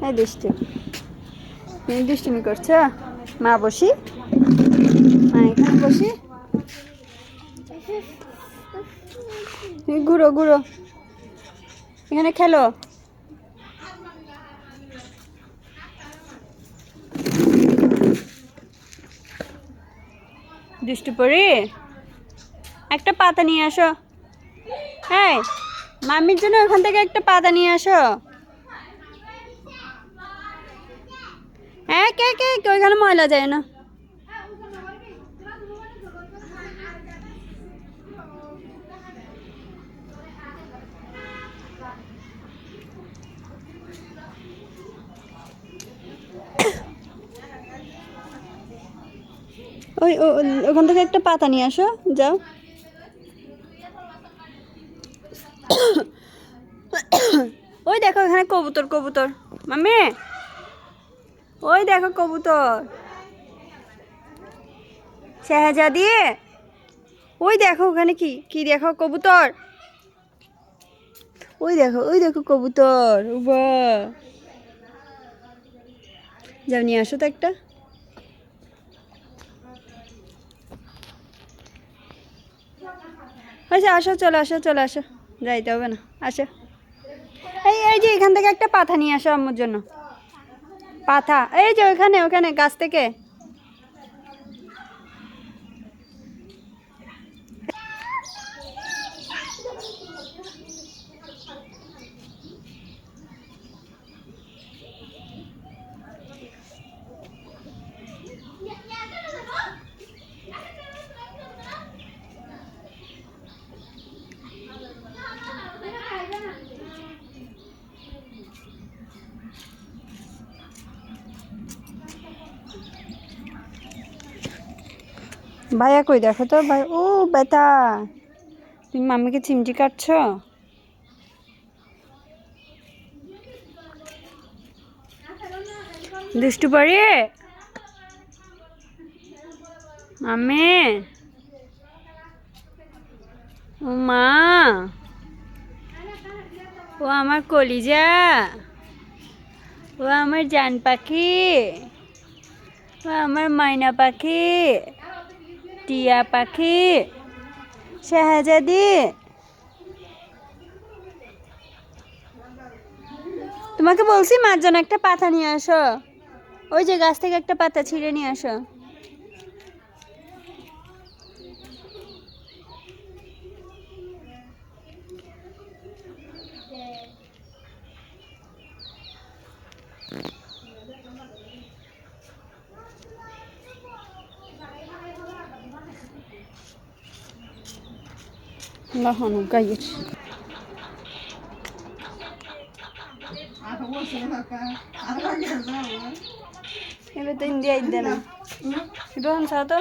এই দুষ্টু, তুমি দুষ্টুমি করছো। মা বসি, মা এখানে বসি, তুমি ঘুরো ঘুরো, এখানে খেলো। দুষ্টু পড়ি, একটা পাতা নিয়ে আসো। হ্যাঁ, মাম্মির জন্য ওখান থেকে একটা পাতা নিয়ে আসো। হ্যাঁ, কে কে ওইখানে ময়লা যায় না। ওই ওখান থেকে একটা পাতা নিয়ে আসো, যাও। ওই দেখো এখানে কবুতর, কবুতর মাম্মি, ওই দেখো কবুতর শাহজাদি, ওই দেখো ওখানে কি কি দেখো কবুতর, ওই দেখো কবুতর। বাহ, যাও নিয়ে আসো তো একটা। আচ্ছা আসো, চলে আসো, চলে আসো, যাইতে হবে না, আসো। এই এই যে এখান থেকে একটা পাতা নিয়ে আসো আম্মুর জন্য। পাতা এই যে ওখানে, ওখানে গাছ থেকে। ভাইয়া কই দেখো তো, ভাই ও বেটা, তুমি মাম্মিকে চিমটি কাটছো। দুষ্টু পড়ি, মাম্মি, ও মা, ও আমার কলিজা, ও আমার জান পাখি, ও আমার মাইনা পাখি, টিয়া পাখি, শাহজাদি। তোমাকে বলছি মার জন্য একটা পাতা নিয়ে আসো, ওই যে গাছ থেকে একটা পাতা ছিঁড়ে নিয়ে আসো। লাহানো গাইয়ের এবার তো ইন্ডিয়া ইদ্যা না, রোহন সাথ।